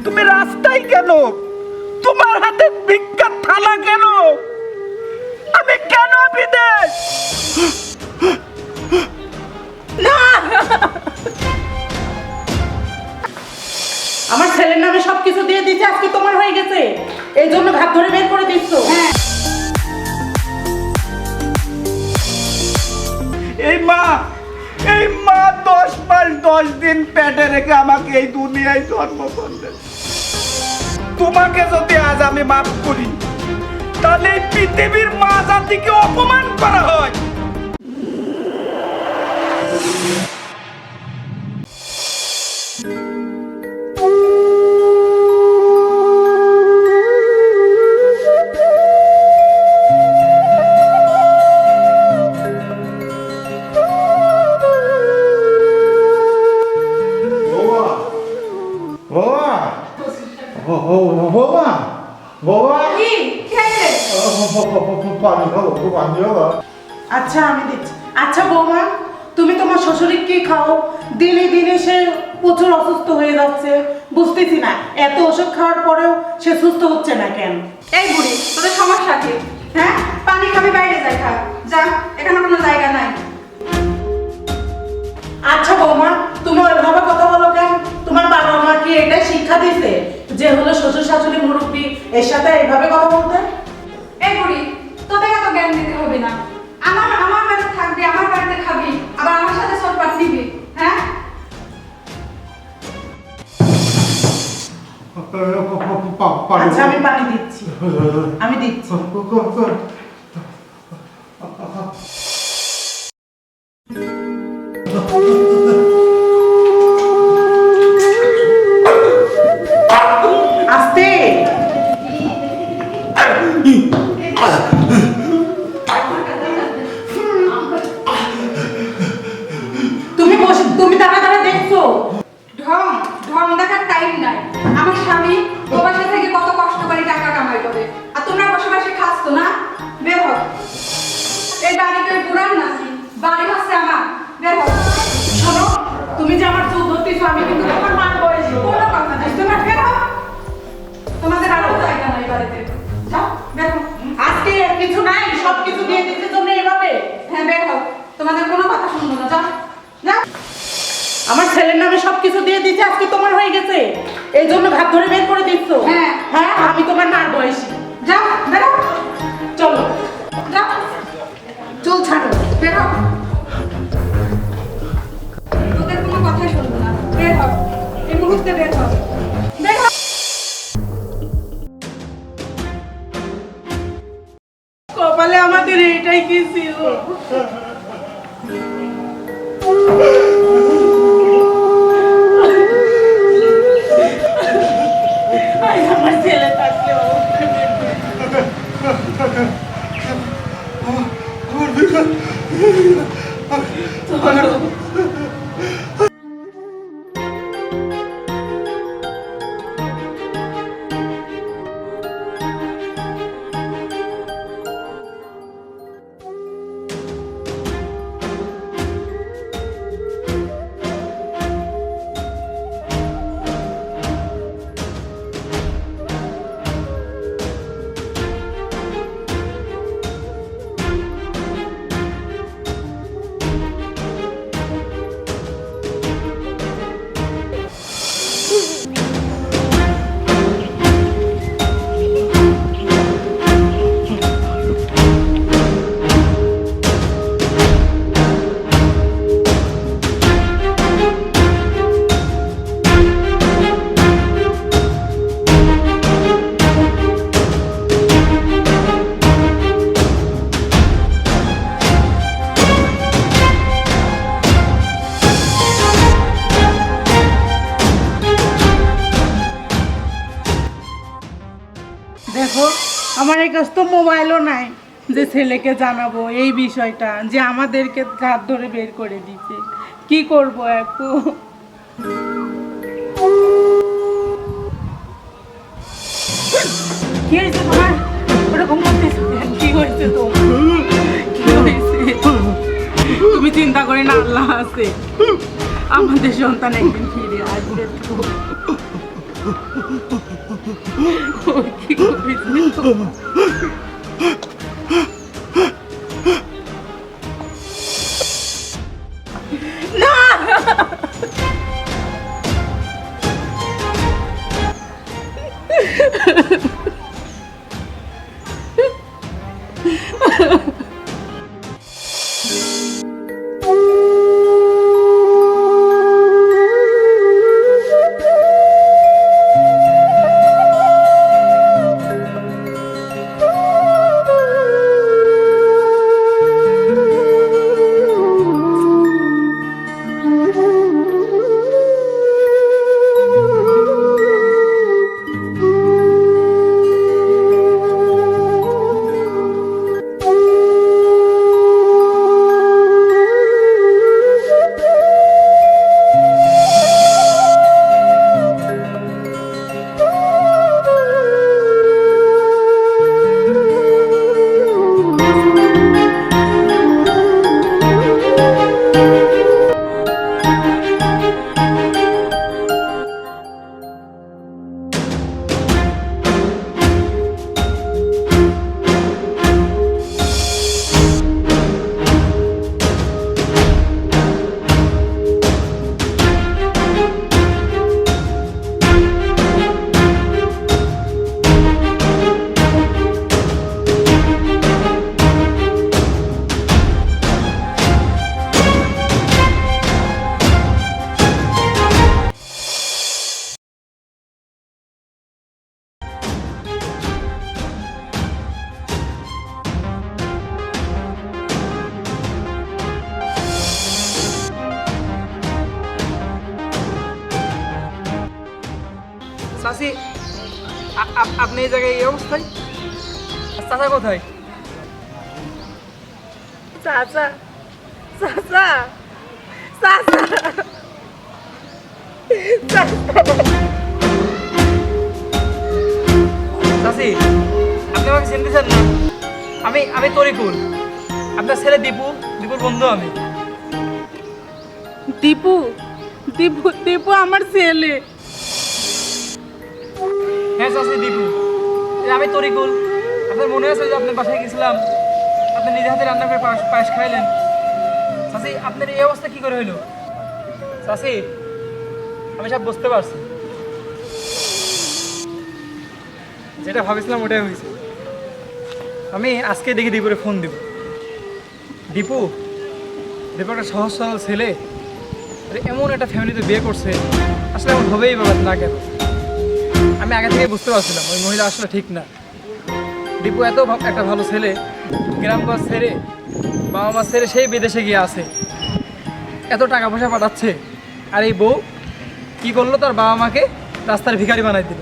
তুমি রাস্তায় কেন? তোমার হাতে ভিক্ষার থালা কেন? আমি কেন বিদেশ? না, আমার ছেলের নামে সবকিছু দিয়ে দিচ্ছে, আজকে তোমার হয়ে গেছে, এই জন্য ঘাট ধরে বের করে দিচ্ছ। এই মা 10 মাস 10 দিন পেটে রেখে আমাকে এই দুনিয়ায় জন্ম করলেন। তোমাকে যদি আজ আমি মাফ করি, তাহলে এই পৃথিবীর মা জাতিকে অপমান করা হয়। আচ্ছা আমি দিচ্ছি। আচ্ছা বৌমা, তুমি তোমার শ্বশুরকে খাও, দিনে দিনে সে প্রচুর অসুস্থ হয়ে যাচ্ছে, বুঝতেছি না এত ওষুধ খাওয়ার পরেও সে সুস্থ হচ্ছে না কেন। এই বুড়ি, তোদের সমস্যা কি? হ্যাঁ, পানি খাবি, বাইরে যাই খা, যা, এখানে কোনো জায়গা নাই। আচ্ছা বৌমা, তুমি ওইভাবে কথা বলো কেন? তোমার বাবা মা কি এটাই শিক্ষা দিয়েছে যে হলো শ্বশুর শাশুড়ি মুরব্বী এর সাথে এইভাবে কথা বলতে? এই বুড়ি, তোদের এত জ্ঞান দিতে হবে না। আমার বাড়িতে থাকবি, আমার বাড়িতে খাবি, আবার আমার সাথে সরপাট নিবি, হ্যাঁ? আচ্ছা আমি পানি দিচ্ছি, আমি দিচ্ছি। আস্তে। তুমি দাঁড়া দাঁড়া দেখছো? ঢং দেখার টাইম নাই। আমার স্বামী প্রবাসে থেকে কত কষ্ট করে টাকা কামাই করে, আর তোমরা বসে বসে খাচ্ছ না? বের হও। এই বাড়ি তো পুরান নাকি? বাড়ি হচ্ছে আমার, বের হও। শোনো, তুমি যে আমার চুল ধরতেছো, আমি কিন্তু তোমার মার বয়সী। কোনো কথা নাই, তোমরা বের হও। তোমাদের আরো জায়গা নাই বাড়িতে, যাও বের হও। আজকে কিছু নাই, সব কিছু দিয়ে দিতে জন্য এভাবে? হ্যাঁ বের হও, তোমাদের কোনো কথা শুনবো না, যাও যাও। আমার ছেলের নামে সবকিছু দিয়ে দিচ্ছে, আজকে তোমার হয়ে গেছে, এই জন্য ঘাট ধরে বের করে দিচ্ছ। হ্যাঁ। হ্যাঁ, আমি তোমার মার বয়সী। যাও বেরো, চলো যাও, চুল ছাড়ো। বের হও। তোদের কোনো কথাই শুনবো না, বের হও, এই মুহূর্তে বের হও, বের হও। কপালে আমাদের এটাই কি ছিল? আমার ছেলে থাকলে দেখো, আমার কাছে তো মোবাইলও নাই যে ছেলেকে জানাবো এই বিষয়টা, যে আমাদেরকে ঘাট ধরে বের করে দিচ্ছে। কি করবো এখন? কি হয়েছে তোমার? ওরকম করতেছো কেন? কি হয়েছে তোমার? কি হয়েছে? তুমি চিন্তা করে না, আল্লাহ আছে, আমাদের সন্তান একদিন ফিরে আসবে তো। কি করেছে? চাচি, আপনি এই জায়গায় এই অবস্থায়? চাচা কোথায়? চাচা চাচা চাচা চাচি, আপনি আমাকে চিনতেছেন না? আমি তরিকুল, আপনার ছেলে দীপু। দীপুর বন্ধু আমি। দীপু দীপু দীপু আমার ছেলে। হ্যাঁ চাচি, দীপু। আমি তরিকুল। আপনার মনে আছে যে আপনার বাসায় গেছিলাম, আপনি নিজে হাতে রান্না করে পায়েস খাইলেন। চাচি, আপনার এই অবস্থা কি করে হইলো? চাচি, আমি সব বুঝতে পারছি। যেটা ভাবছিলাম ওটাই হয়েছে। আমি আজকে দেখি দীপুরে ফোন দিব। দীপু একটা সহজ সরল ছেলে, এমন একটা ফ্যামিলিতে বিয়ে করছে, আসলে এমন হবেই ব্যাপার না কেন? আমি আগে থেকে বুঝতে পারছিলাম ওই মহিলা আসলে ঠিক না। দীপু এত একটা ভালো ছেলে, গ্রামগঞ্জ ছেড়ে, বাবা মা ছেড়ে সেই বিদেশে গিয়ে আছে, এত টাকা পয়সা পাঠাচ্ছে। আর এই বউ কী করলো, তার বাবা মাকে রাস্তার ভিখারি বানাই দিল।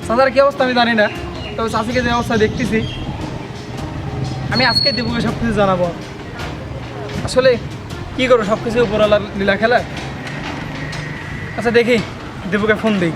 চাচার কী অবস্থা আমি জানি না, তবে চাচিকে যে অবস্থা দেখতেছি, আমি আজকে দীপুকে সব কিছু জানাবো। আসলে কী করবো, সব কিছু উপরওয়ালার লীলা খেলা। আচ্ছা দেখি, দীপুকে ফোন দিই।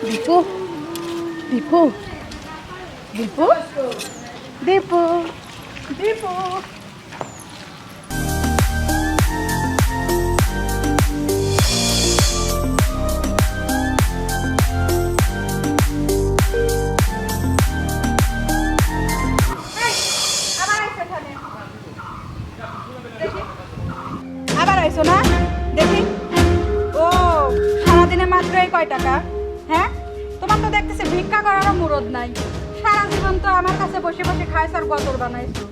দীপু দীপু দীপু দীপু দীপু আবার আইছো না? দেখি। ও, সারাদিনে মাত্র এই কয় টাকা? হ্যাঁ, তোমার তো দেখতেছি ভিক্ষা করারও মুরদ নাই। সারা জীবন তো আমার কাছে বসে বসে খাইছ আর গতর বানাইছো।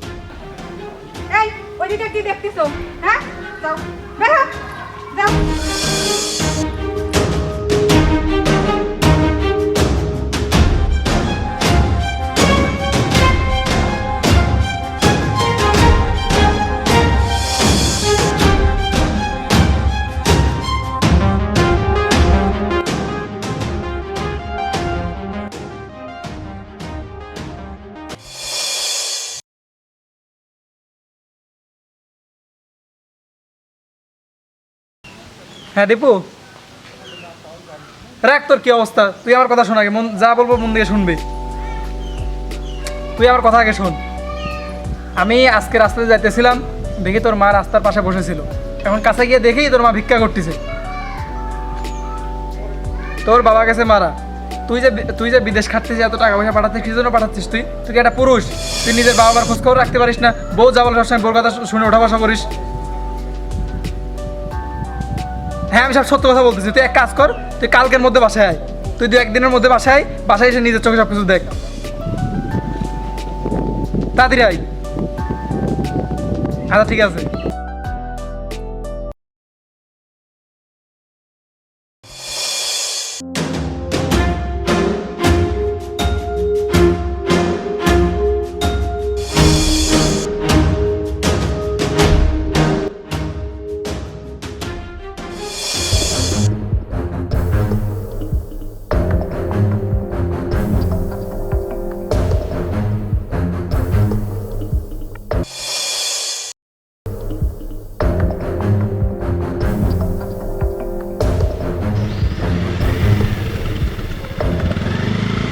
এই, ওইদিকে কি দেখতেছো? হ্যাঁ, যাও বের হও, যাও। হ্যাঁ দীপু, রাখ তোর কি অবস্থা, তুই আমার কথা শোন আগে, মন যা বলবো মন দিয়ে শুনবি। তুই আমার কথা আগে শোন। আমি আজকে রাস্তাতে যাইতেছিলাম, দেখি তোর মা রাস্তার পাশে বসেছিল। এখন কাছে গিয়ে দেখি তোর মা ভিক্ষা করতেছে। তোর বাবা গেছে মারা, তুই যে বিদেশ খাটতেছিস, এত টাকা পয়সা পাঠাচ্ছিস, কি জন্য পাঠাচ্ছিস? তুই কি একটা পুরুষ? তুই নিজের বাবা মার খোঁজ খবর রাখতে পারিস না? বউ যা বলে সবসময় বোর কথা শুনে ওঠা বসা করিস। হ্যাঁ, আমি সব সত্য কথা বলতেছি। তুই এক কাজ কর, তুই কালকের মধ্যে বাসায় আয়। তুই 2-1 দিনের মধ্যে বাসায় এসে নিজের চোখে সব কিছু দেখ। তাড়াতাড়ি আয়। আচ্ছা ঠিক আছে।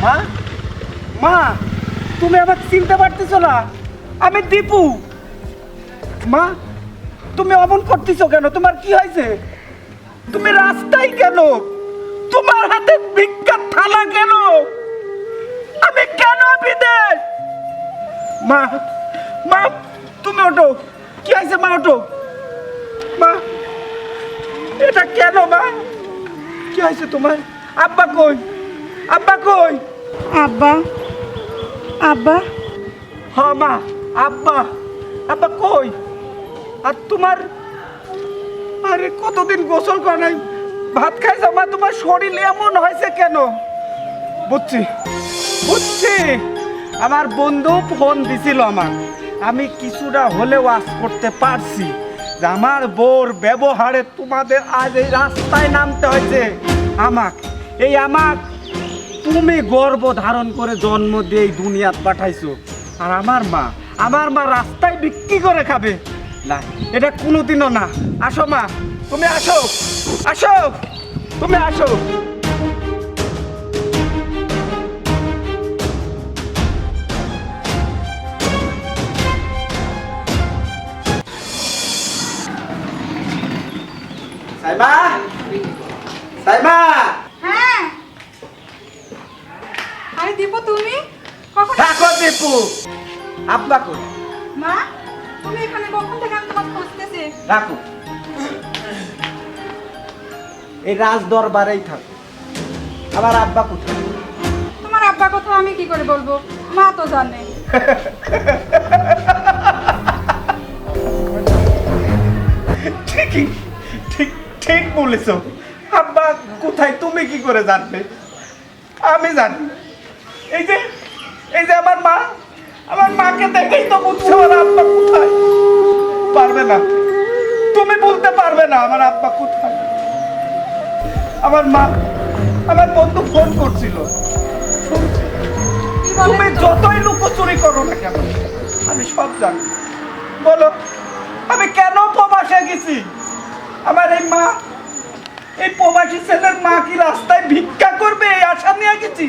মা, মা, তুমি আমাকে চিনতে পারতেছো না? আমি দীপু। মা, তুমি অমন করতেছো কেন? তোমার কি হয়েছে? তুমি রাস্তায় কেন? তোমার হাতে ভিক্ষার থালা কেন? আমি কেন বিদেশ? মা, মা, তুমি ওঠো। কি হয়েছে মা? ওঠো মা। এটা কেন মা? কি হয়েছে তোমার? আব্বা কই? আব্বা কই? আব্বা, আব্বা, হ মা, আব্বা, আব্বা কই? আর তোমার, আরে কতদিন গোসল করে নাই, ভাত খাইছো মা, তোমার শরীর এমন হয়েছে কেন? বুঝছি, বুঝছি। আমার বন্ধু ফোন দিছিল আমার, আমি কিছুটা হলেও আজ করতে পারছি যে আমার বোর ব্যবহারে তোমাদের আজ এই রাস্তায় নামতে হয়েছে। আমাক তুমি গর্ভ ধারণ করে জন্ম দিয়ে এই দুনিয়াত পাঠাইছো। আর আমার মা রাস্তায় বিক্রি করে খাবে না, এটা কোনোদিনও না। আসো মা, তুমি আসো, আসো, তুমি আসো। সাইমা, সাইমা। হ্যাঁ, আরে দীপু তুমি কখন? থাকো দীপু। আব্বা কই? মা, তুমি এখানে কখন থেকে? আমি তোমাকে খুঁজতেছি। রাখো, এই রাজ দরবারেই থাকো। আমার আব্বা কোথায়? তোমার আব্বা কথা আমি কি করে বলবো? মা তো জানে। ঠিকই, ঠিক ঠিক বলেছো। আব্বা কোথায় তুমি কি করে জানবে? আমি জানি। এই যে আমার মাকে দেখেই তো বুঝছো আমার আব্বা কোথায়। পারবে না, তুমি বলতে পারবে না আমার আব্বা কোথায়। আমার বন্ধু ফোন করছিল, শুনছি। কি তুমি বলেন তো? যতই লুকোচুরি করো না কেন, আমি সব জানি। বলো, আমি কেন প্রবাসে গেছি? আমার এই প্রবাসী ছেলের মা কি রাস্তায় ভিক্ষা করবে এই আশা নিয়ে গেছি?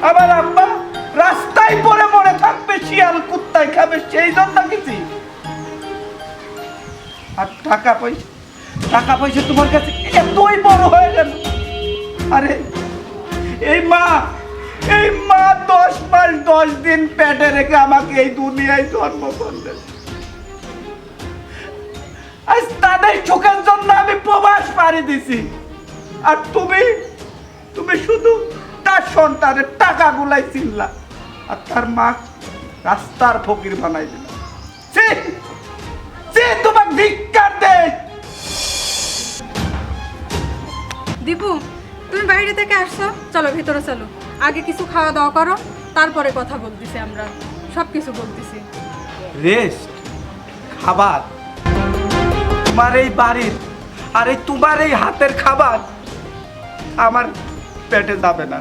আমার আব্বা রাস্তায় পড়ে মরে থাকবে, শিয়াল কুত্তায় খাবে, সেই জন্য গেছি। আর টাকা পয়সা তোমার কাছে এতই বড় হয়ে গেল। আরে এই মা 10 মাস 10 দিন পেটে রেখে আমাকে এই দুনিয়ায় জন্ম করলে। আজ তাদের চোখের জন্য আমি প্রবাস পাড়ি দিছি। আর তুমি শুধু তার সন্তানের টাকা গুলাই চিনলা, আর তার মা রাস্তার ফকির বানাই দিল। তোমার ধিক্কার দেয়। দীপু, তুমি বাইরে থেকে আসছো, চলো ভিতরে চলো। আগে কিছু খাওয়া দাওয়া করো, তারপরে কথা বলতেছি। আমরা সব কিছু বলতেছি। রেস্ট, খাবার, তোমার এই বাড়ির আর এই তোমার এই হাতের খাবার আমার পেটে যাবে না।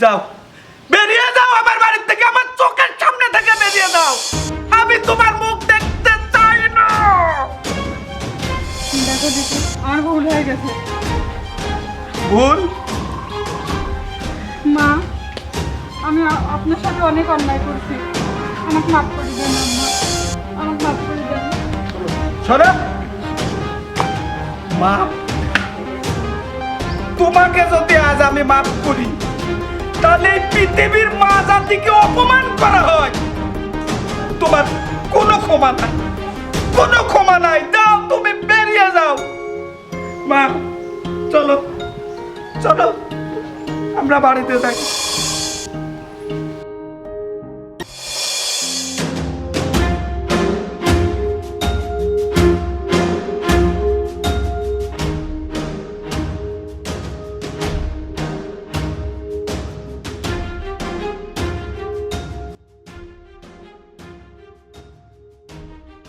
যাও, বেরিয়ে যাও আমার বাড়ি থেকে, আমার চোখের সামনে থেকে বেরিয়ে যাও। আমি তোমার মুখ দেখতে চাই না। দেখো দিদি আমার ভুল হয়ে গেছে। ভুল? মা, আমি আপনার সাথে অনেক অন্যায় করছি, আমাকে মাফ করে দেন আম্মা, আমাকে মাফ করে দেন। শোনো মা, তোমাকে যদি আজ আমি মাফ করি তাহলে এই পৃথিবীর মা জাতিকে অপমান করা হয়। তোমার কোনো ক্ষমা নাই, কোনো ক্ষমা নাই। যাও, তুমি বেরিয়ে যাও। মা চলো চলো, আমরা বাড়িতে যাই।